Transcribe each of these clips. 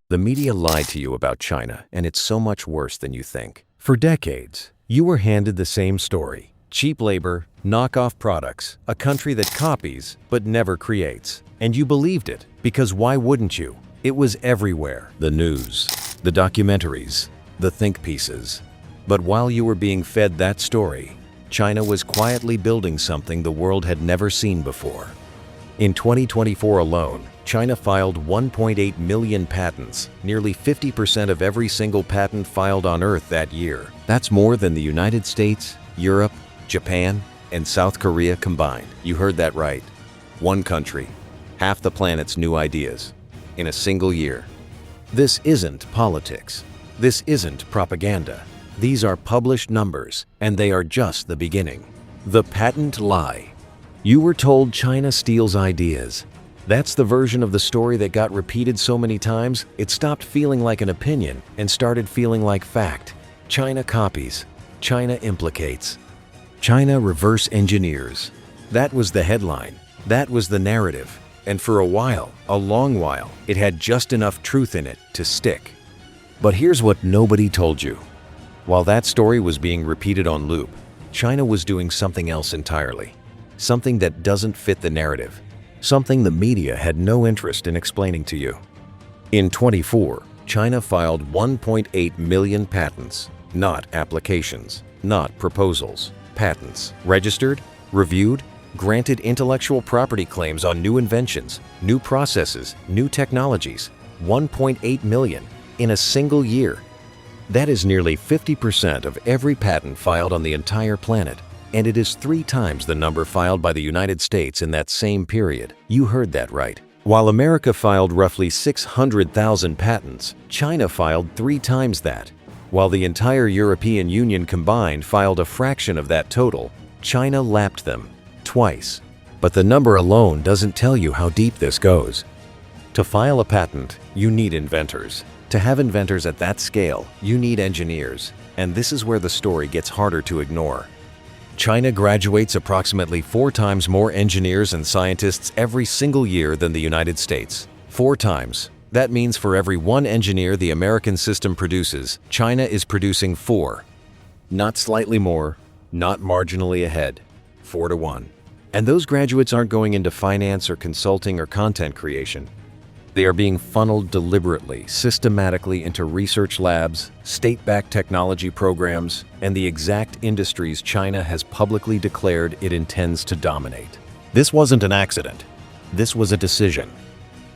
The media lied to you about China, and it's so much worse than you think. For decades, you were handed the same story. Cheap labor, knockoff products, a country that copies but never creates. And you believed it, because why wouldn't you? It was everywhere. The news, the documentaries, the think pieces. But while you were being fed that story, China was quietly building something the world had never seen before. In 2024 alone, China filed 1.8 million patents, nearly 50% of every single patent filed on Earth that year. That's more than the United States, Europe, Japan, and South Korea combined. You heard that right. One country, half the planet's new ideas, in a single year. This isn't politics. This isn't propaganda. These are published numbers, and they are just the beginning. The patent lie. You were told China steals ideas. That's the version of the story that got repeated so many times, it stopped feeling like an opinion and started feeling like fact. China copies. China implicates. China reverse engineers. That was the headline. That was the narrative. And for a while, a long while, it had just enough truth in it to stick. But here's what nobody told you. While that story was being repeated on loop, China was doing something else entirely. Something that doesn't fit the narrative. Something the media had no interest in explaining to you. In 2024, China filed 1.8 million patents, not applications, not proposals. Patents, registered, reviewed, granted intellectual property claims on new inventions, new processes, new technologies. 1.8 million in a single year. That is nearly 50% of every patent filed on the entire planet. And it is 3 times the number filed by the United States in that same period. You heard that right. While America filed roughly 600,000 patents, China filed 3 times that. While the entire European Union combined filed a fraction of that total, China lapped them twice. But the number alone doesn't tell you how deep this goes. To file a patent, you need inventors. To have inventors at that scale, you need engineers. And this is where the story gets harder to ignore. China graduates approximately 4 times more engineers and scientists every single year than the United States. 4 times. That means for every 1 engineer the American system produces, China is producing 4. Not slightly more, not marginally ahead. 4 to 1. And those graduates aren't going into finance or consulting or content creation. They are being funneled deliberately, systematically into research labs, state-backed technology programs, and the exact industries China has publicly declared it intends to dominate. This wasn't an accident. This was a decision.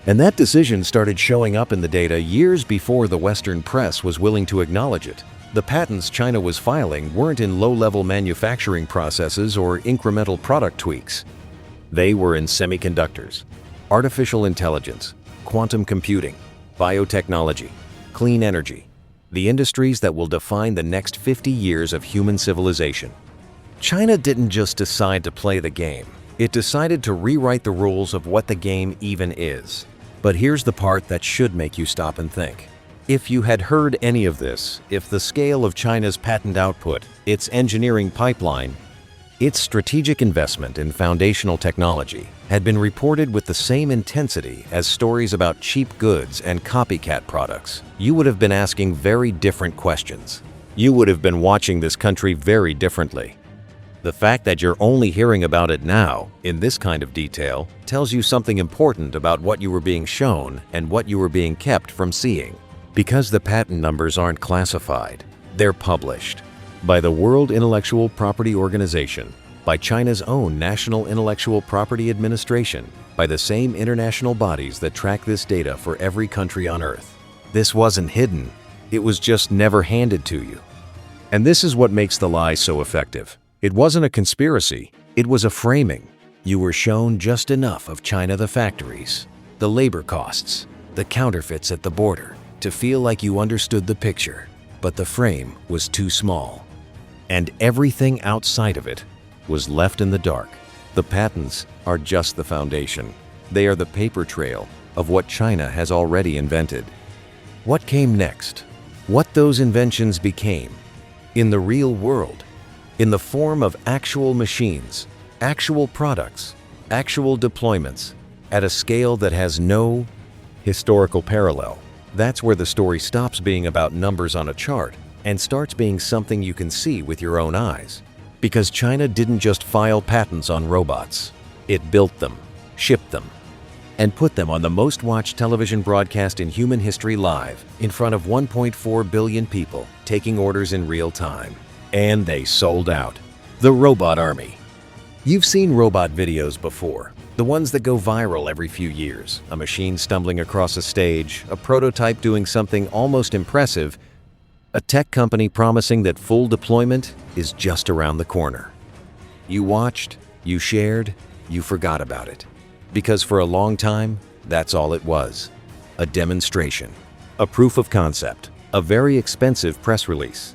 And that decision started showing up in the data years before the Western press was willing to acknowledge it. The patents China was filing weren't in low-level manufacturing processes or incremental product tweaks. They were in semiconductors, artificial intelligence, quantum computing, biotechnology, clean energy, the industries that will define the next 50 years of human civilization. China didn't just decide to play the game. It decided to rewrite the rules of what the game even is. But here's the part that should make you stop and think. If you had heard any of this, if the scale of China's patent output, its engineering pipeline, its strategic investment in foundational technology had been reported with the same intensity as stories about cheap goods and copycat products, you would have been asking very different questions. You would have been watching this country very differently. The fact that you're only hearing about it now, in this kind of detail, tells you something important about what you were being shown and what you were being kept from seeing. Because the patent numbers aren't classified, they're published. By the World Intellectual Property Organization, by China's own National Intellectual Property Administration, by the same international bodies that track this data for every country on Earth. This wasn't hidden, it was just never handed to you. And this is what makes the lie so effective. It wasn't a conspiracy, it was a framing. You were shown just enough of China, the factories, the labor costs, the counterfeits at the border, to feel like you understood the picture. But the frame was too small. And everything outside of it was left in the dark. The patents are just the foundation. They are the paper trail of what China has already invented. What came next? What those inventions became in the real world, in the form of actual machines, actual products, actual deployments, at a scale that has no historical parallel. That's where the story stops being about numbers on a chart and starts being something you can see with your own eyes. Because China didn't just file patents on robots. It built them, shipped them, and put them on the most watched television broadcast in human history live in front of 1.4 billion people taking orders in real time. And they sold out. The Robot Army. You've seen robot videos before, the ones that go viral every few years. A machine stumbling across a stage, a prototype doing something almost impressive, a tech company promising that full deployment is just around the corner. You watched, you shared, you forgot about it. Because for a long time, that's all it was. A demonstration, a proof of concept, a very expensive press release.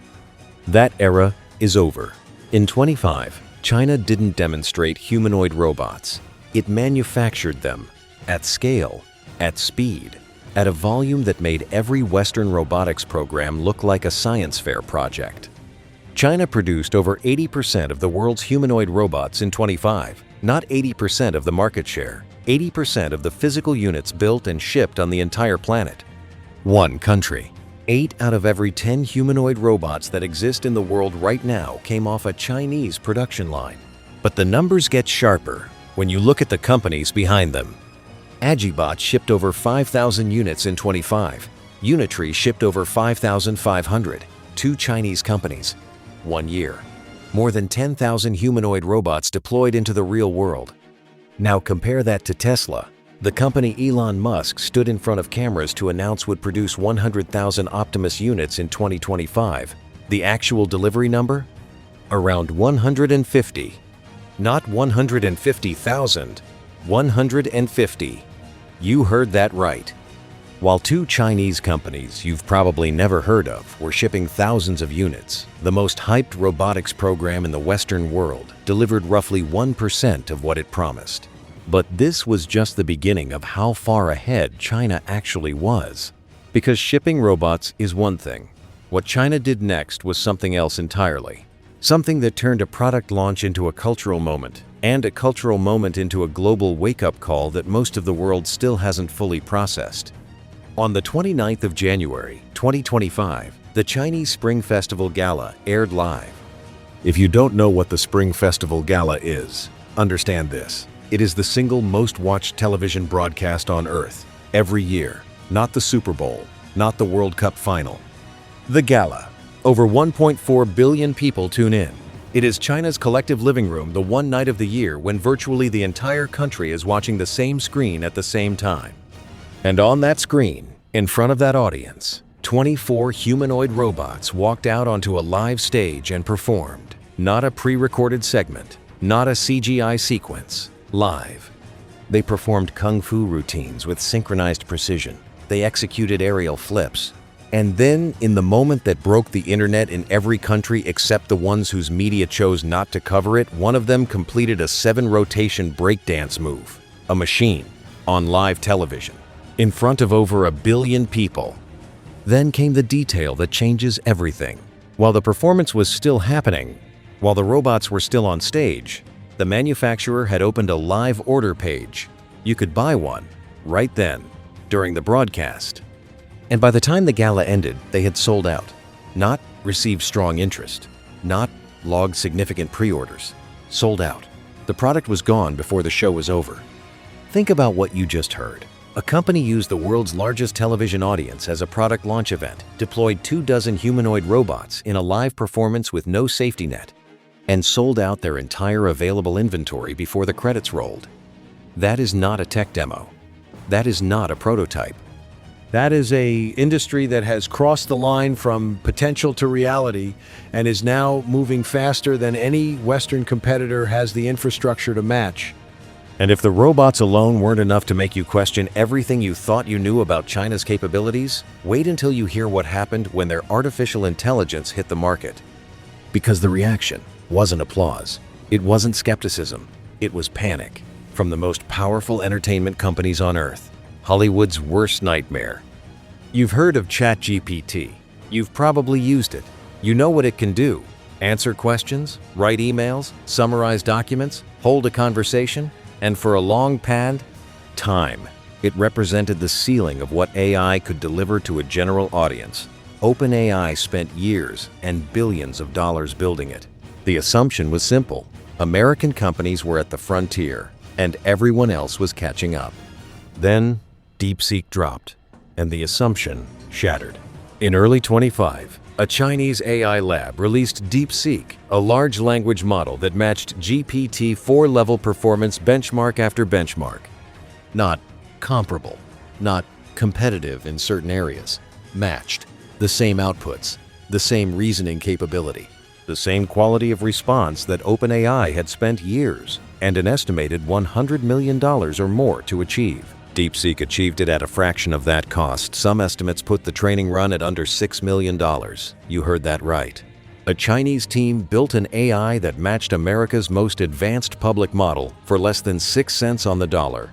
That era is over. In 2025, China didn't demonstrate humanoid robots. It manufactured them at scale, at speed, at a volume that made every Western robotics program look like a science fair project. China produced over 80% of the world's humanoid robots in 2025, not 80% of the market share, 80% of the physical units built and shipped on the entire planet. One country. 8 out of every 10 humanoid robots that exist in the world right now came off a Chinese production line. But the numbers get sharper when you look at the companies behind them. Agibot shipped over 5,000 units in 25. Unitree shipped over 5,500. 2 Chinese companies. 1 year. More than 10,000 humanoid robots deployed into the real world. Now compare that to Tesla. The company Elon Musk stood in front of cameras to announce would produce 100,000 Optimus units in 2025. The actual delivery number? Around 150. Not 150,000. 150. You heard that right. While 2 Chinese companies you've probably never heard of were shipping thousands of units, the most hyped robotics program in the Western world delivered roughly 1% of what it promised. But this was just the beginning of how far ahead China actually was. Because shipping robots is one thing. What China did next was something else entirely. Something that turned a product launch into a cultural moment, and a cultural moment into a global wake-up call that most of the world still hasn't fully processed. On the 29th of January, 2025, the Chinese Spring Festival Gala aired live. If you don't know what the Spring Festival Gala is, understand this. It is the single most watched television broadcast on Earth, every year. Not the Super Bowl, not the World Cup final. The Gala. Over 1.4 billion people tune in. It is China's collective living room the one night of the year when virtually the entire country is watching the same screen at the same time. And on that screen, in front of that audience, 24 humanoid robots walked out onto a live stage and performed. Not a pre-recorded segment, not a CGI sequence. Live. They performed kung fu routines with synchronized precision. They executed aerial flips. And then, in the moment that broke the internet in every country except the ones whose media chose not to cover it, one of them completed a 7-rotation breakdance move. A machine. On live television. In front of over 1 billion people. Then came the detail that changes everything. While the performance was still happening, while the robots were still on stage, the manufacturer had opened a live order page. You could buy one right then, during the broadcast. And by the time the gala ended, they had sold out. Not received strong interest. Not logged significant pre-orders. Sold out. The product was gone before the show was over. Think about what you just heard. A company used the world's largest television audience as a product launch event, deployed 24 humanoid robots in a live performance with no safety net, and sold out their entire available inventory before the credits rolled. That is not a tech demo. That is not a prototype. That is an industry that has crossed the line from potential to reality and is now moving faster than any Western competitor has the infrastructure to match. And if the robots alone weren't enough to make you question everything you thought you knew about China's capabilities, wait until you hear what happened when their artificial intelligence hit the market. Because the reaction wasn't applause. It wasn't skepticism. It was panic. From the most powerful entertainment companies on Earth. Hollywood's worst nightmare. You've heard of ChatGPT. You've probably used it. You know what it can do. Answer questions, write emails, summarize documents, hold a conversation, and for a long time. It represented the ceiling of what AI could deliver to a general audience. OpenAI spent years and billions of dollars building it. The assumption was simple. American companies were at the frontier, and everyone else was catching up. Then, DeepSeek dropped, and the assumption shattered. In early 2025, a Chinese AI lab released DeepSeek, a large language model that matched GPT-4 level performance benchmark after benchmark. Not comparable, not competitive in certain areas, matched. The same outputs, the same reasoning capability, the same quality of response that OpenAI had spent years and an estimated $100 million or more to achieve. DeepSeek achieved it at a fraction of that cost. Some estimates put the training run at under $6 million. You heard that right. A Chinese team built an AI that matched America's most advanced public model for less than 6 cents on the dollar.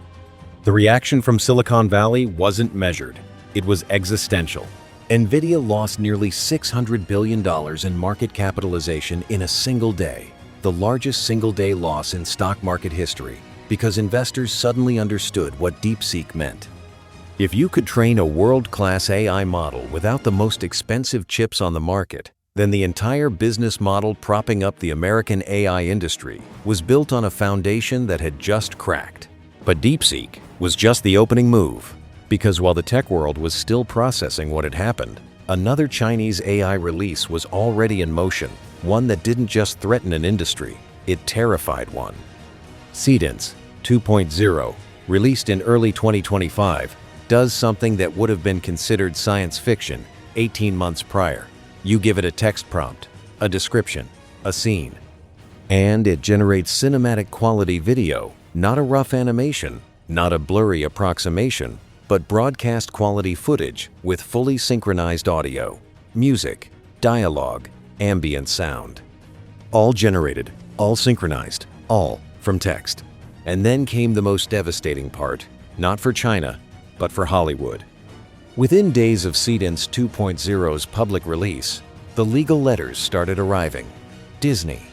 The reaction from Silicon Valley wasn't measured. It was existential. Nvidia lost nearly $600 billion in market capitalization in a single day, the largest single-day loss in stock market history, because investors suddenly understood what DeepSeek meant. If you could train a world-class AI model without the most expensive chips on the market, then the entire business model propping up the American AI industry was built on a foundation that had just cracked. But DeepSeek was just the opening move, because while the tech world was still processing what had happened, another Chinese AI release was already in motion, one that didn't just threaten an industry, it terrified one. Seedance 2.0, released in early 2025, does something that would have been considered science fiction 18 months prior. You give it a text prompt, a description, a scene, and it generates cinematic quality video, not a rough animation, not a blurry approximation, but broadcast quality footage with fully synchronized audio, music, dialogue, ambient sound. All generated, all synchronized, all from text. And then came the most devastating part, not for China, but for Hollywood. Within days of Seedance 2.0's public release, the legal letters started arriving. Disney,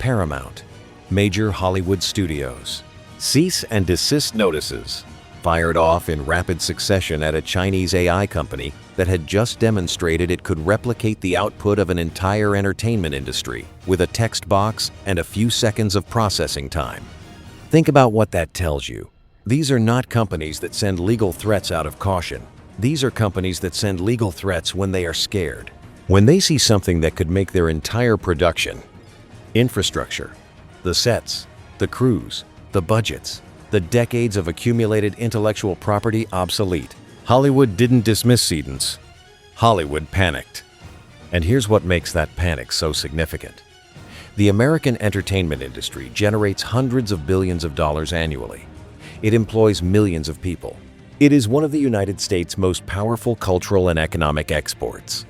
Paramount, major Hollywood studios. Cease-and-desist notices fired off in rapid succession at a Chinese AI company that had just demonstrated it could replicate the output of an entire entertainment industry with a text box and a few seconds of processing time. Think about what that tells you. These are not companies that send legal threats out of caution. These are companies that send legal threats when they are scared. When they see something that could make their entire production, infrastructure, the sets, the crews, the budgets, the decades of accumulated intellectual property obsolete. Hollywood didn't dismiss Seedance. Hollywood panicked. And here's what makes that panic so significant. The American entertainment industry generates hundreds of billions of dollars annually. It employs millions of people. It is one of the United States' most powerful cultural and economic exports.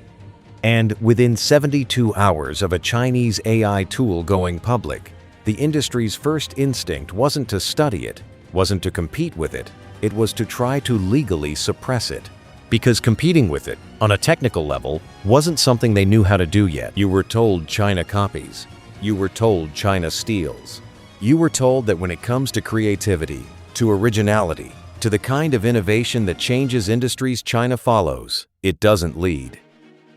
And within 72 hours of a Chinese AI tool going public, the industry's first instinct wasn't to study it, wasn't to compete with it, it was to try to legally suppress it. Because competing with it, on a technical level, wasn't something they knew how to do yet. You were told China copies. You were told China steals. You were told that when it comes to creativity, to originality, to the kind of innovation that changes industries China follows, it doesn't lead.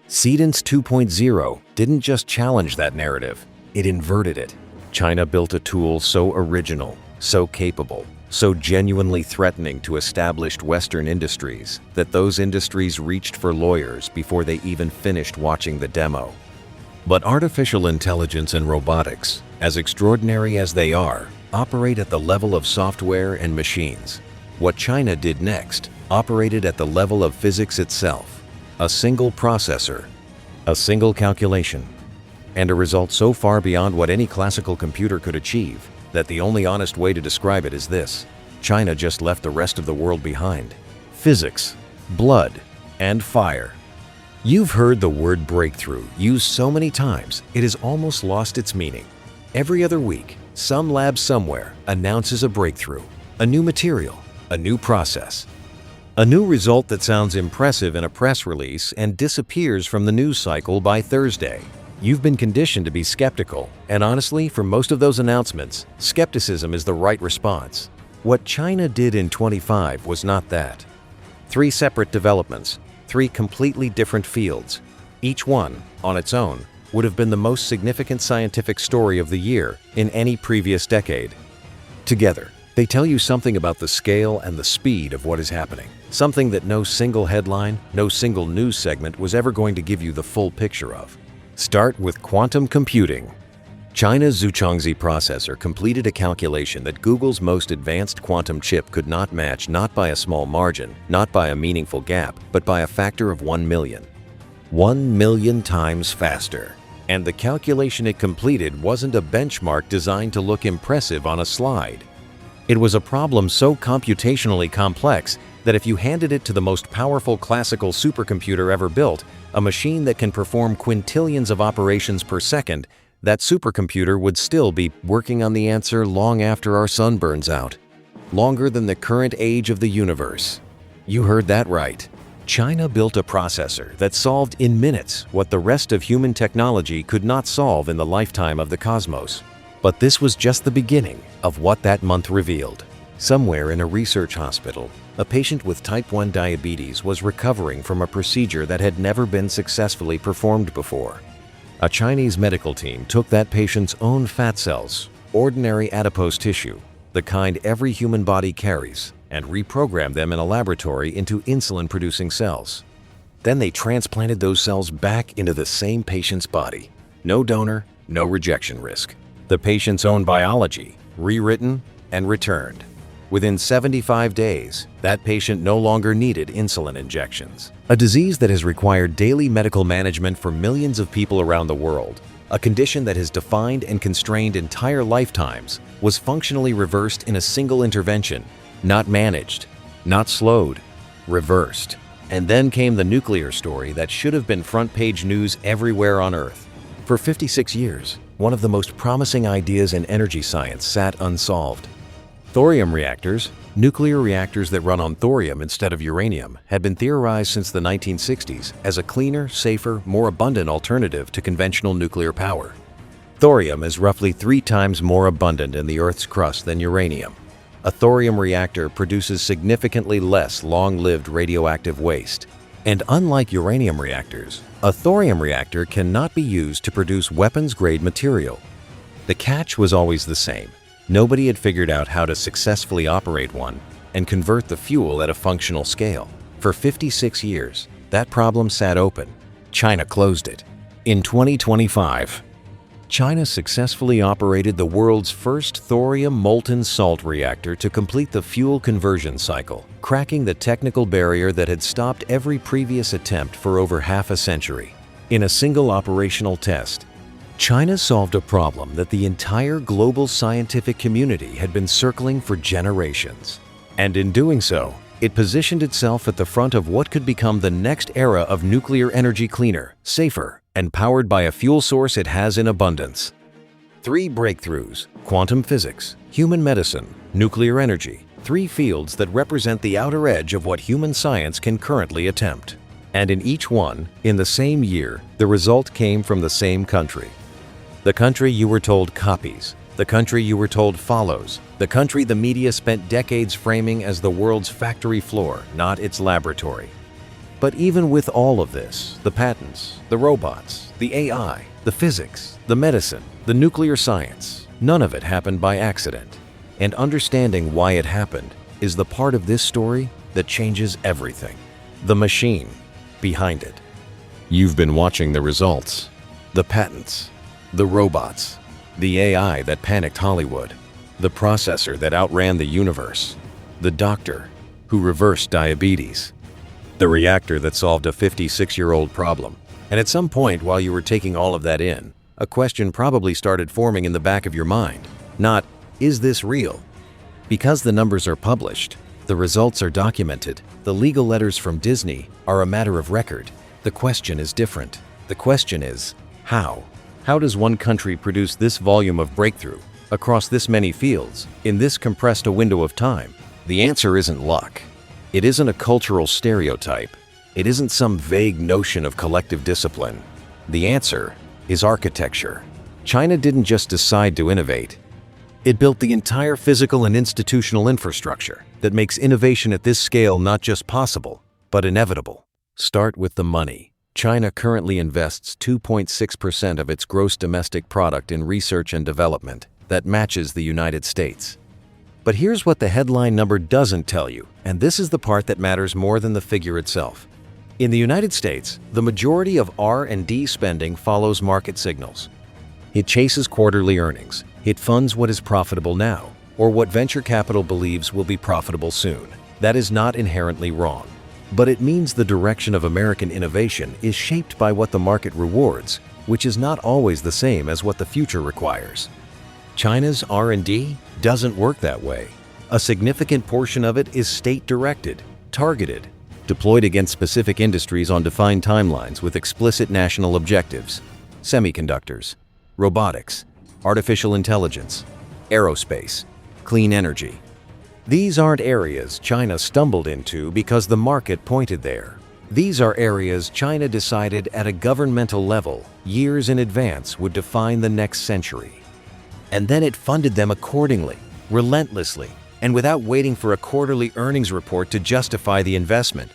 Seedance 2.0 didn't just challenge that narrative, it inverted it. China built a tool so original, so capable, so genuinely threatening to established Western industries that those industries reached for lawyers before they even finished watching the demo. But artificial intelligence and robotics, as extraordinary as they are, operate at the level of software and machines. What China did next operated at the level of physics itself. A single processor, a single calculation, and a result so far beyond what any classical computer could achieve that the only honest way to describe it is this: China just left the rest of the world behind. Physics, blood, and fire. You've heard the word breakthrough used so many times it has almost lost its meaning. Every other week, some lab somewhere announces a breakthrough, a new material, a new process, a new result that sounds impressive in a press release and disappears from the news cycle by Thursday. You've been conditioned to be skeptical, and honestly, for most of those announcements, skepticism is the right response. What China did in 25 was not that. 3 separate developments, 3 completely different fields. Each one, on its own, would have been the most significant scientific story of the year in any previous decade. Together, they tell you something about the scale and the speed of what is happening. Something that no single headline, no single news segment was ever going to give you the full picture of. Start with quantum computing. China's Zhuchangzi processor completed a calculation that Google's most advanced quantum chip could not match, not by a small margin, not by a meaningful gap, but by a factor of 1 million. 1 million times faster. And the calculation it completed wasn't a benchmark designed to look impressive on a slide. It was a problem so computationally complex that if you handed it to the most powerful classical supercomputer ever built, a machine that can perform quintillions of operations per second, that supercomputer would still be working on the answer long after our sun burns out. Longer than the current age of the universe. You heard that right. China built a processor that solved in minutes what the rest of human technology could not solve in the lifetime of the cosmos. But this was just the beginning of what that month revealed. Somewhere in a research hospital, a patient with type 1 diabetes was recovering from a procedure that had never been successfully performed before. A Chinese medical team took that patient's own fat cells, ordinary adipose tissue, the kind every human body carries, and reprogrammed them in a laboratory into insulin-producing cells. Then they transplanted those cells back into the same patient's body. No donor, no rejection risk. The patient's own biology, rewritten and returned. Within 75 days, that patient no longer needed insulin injections. A disease that has required daily medical management for millions of people around the world, a condition that has defined and constrained entire lifetimes, was functionally reversed in a single intervention. Not managed, not slowed, reversed. And then came the nuclear story that should have been front-page news everywhere on Earth. For 56 years, one of the most promising ideas in energy science sat unsolved. Thorium reactors, nuclear reactors that run on thorium instead of uranium, had been theorized since the 1960s as a cleaner, safer, more abundant alternative to conventional nuclear power. Thorium is roughly 3 times more abundant in the Earth's crust than uranium. A thorium reactor produces significantly less long-lived radioactive waste. And unlike uranium reactors, a thorium reactor cannot be used to produce weapons-grade material. The catch was always the same. Nobody had figured out how to successfully operate one and convert the fuel at a functional scale. For 56 years, that problem sat open. China closed it. In 2025, China successfully operated the world's first thorium molten salt reactor to complete the fuel conversion cycle, cracking the technical barrier that had stopped every previous attempt for over half a century. In a single operational test, China solved a problem that the entire global scientific community had been circling for generations. And in doing so, it positioned itself at the front of what could become the next era of nuclear energy, cleaner, safer, and powered by a fuel source it has in abundance. 3 breakthroughs: quantum physics, human medicine, nuclear energy. 3 fields that represent the outer edge of what human science can currently attempt. And in each one, in the same year, the result came from the same country. The country you were told copies, the country you were told follows, the country the media spent decades framing as the world's factory floor, not its laboratory. But even with all of this, the patents, the robots, the AI, the physics, the medicine, the nuclear science, none of it happened by accident. And understanding why it happened is the part of this story that changes everything. The machine behind it. You've been watching the results, the patents, the robots, the AI that panicked Hollywood, the processor that outran the universe, the doctor who reversed diabetes, the reactor that solved a 56-year-old problem. And at some point while you were taking all of that in, a question probably started forming in the back of your mind. Not, is this real? Because the numbers are published, the results are documented, the legal letters from Disney are a matter of record. The question is different. The question is, how? How does one country produce this volume of breakthrough across this many fields in this compressed a window of time? The answer isn't luck. It isn't a cultural stereotype. It isn't some vague notion of collective discipline. The answer is architecture. China didn't just decide to innovate. It built the entire physical and institutional infrastructure that makes innovation at this scale not just possible, but inevitable. Start with the money. China currently invests 2.6% of its gross domestic product in research and development. That matches the United States. But here's what the headline number doesn't tell you, and this is the part that matters more than the figure itself. In the United States, the majority of R&D spending follows market signals. It chases quarterly earnings. It funds what is profitable now, or what venture capital believes will be profitable soon. That is not inherently wrong. But it means the direction of American innovation is shaped by what the market rewards, which is not always the same as what the future requires. China's R&D doesn't work that way. A significant portion of it is state-directed, targeted, deployed against specific industries on defined timelines with explicit national objectives. Semiconductors, robotics, artificial intelligence, aerospace, clean energy. These aren't areas China stumbled into because the market pointed there. These are areas China decided at a governmental level years in advance would define the next century. And then it funded them accordingly, relentlessly, and without waiting for a quarterly earnings report to justify the investment.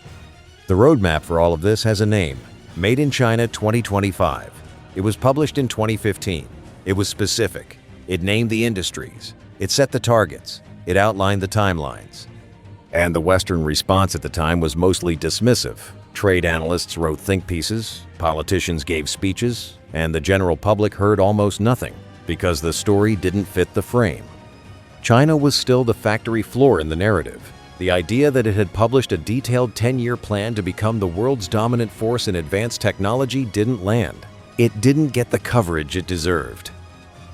The roadmap for all of this has a name: Made in China 2025. It was published in 2015. It was specific. It named the industries. It set the targets. It outlined the timelines. And the Western response at the time was mostly dismissive. Trade analysts wrote think pieces, politicians gave speeches, and the general public heard almost nothing because the story didn't fit the frame. China was still the factory floor in the narrative. The idea that it had published a detailed 10-year plan to become the world's dominant force in advanced technology didn't land. It didn't get the coverage it deserved.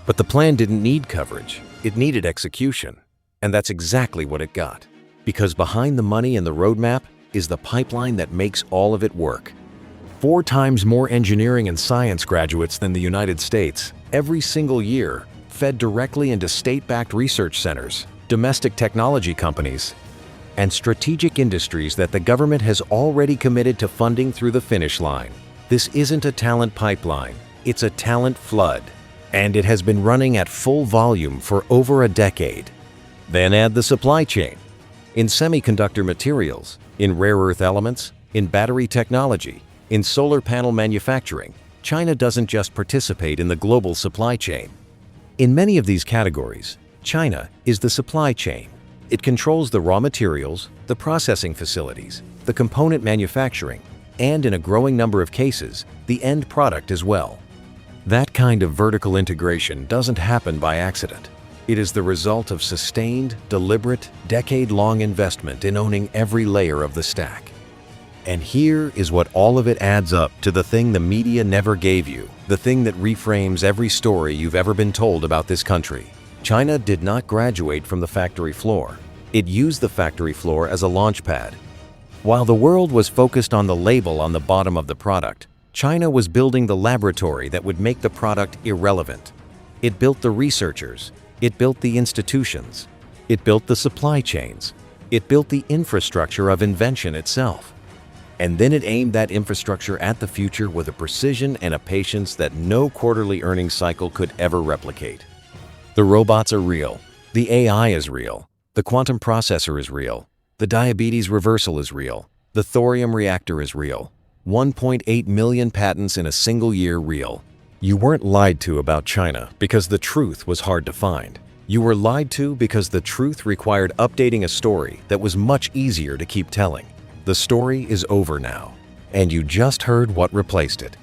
But the plan didn't need coverage. It needed execution. And that's exactly what it got. Because behind the money and the roadmap is the pipeline that makes all of it work. 4 times more engineering and science graduates than the United States, every single year, fed directly into state-backed research centers, domestic technology companies, and strategic industries that the government has already committed to funding through the finish line. This isn't a talent pipeline, it's a talent flood. And it has been running at full volume for over a decade. Then add the supply chain. In semiconductor materials, in rare earth elements, in battery technology, in solar panel manufacturing, China doesn't just participate in the global supply chain. In many of these categories, China is the supply chain. It controls the raw materials, the processing facilities, the component manufacturing, and in a growing number of cases, the end product as well. That kind of vertical integration doesn't happen by accident. It is the result of sustained, deliberate, decade-long investment in owning every layer of the stack. And here is what all of it adds up to, the thing the media never gave you, the thing that reframes every story you've ever been told about this country. China did not graduate from the factory floor. It used the factory floor as a launch pad. While the world was focused on the label on the bottom of the product, China was building the laboratory that would make the product irrelevant. It built the researchers. It built the institutions. It built the supply chains. It built the infrastructure of invention itself. And then it aimed that infrastructure at the future with a precision and a patience that no quarterly earnings cycle could ever replicate. The robots are real. The AI is real. The quantum processor is real. The diabetes reversal is real. The thorium reactor is real. 1.8 million patents in a single year real. You weren't lied to about China because the truth was hard to find. You were lied to because the truth required updating a story that was much easier to keep telling. The story is over now, and you just heard what replaced it.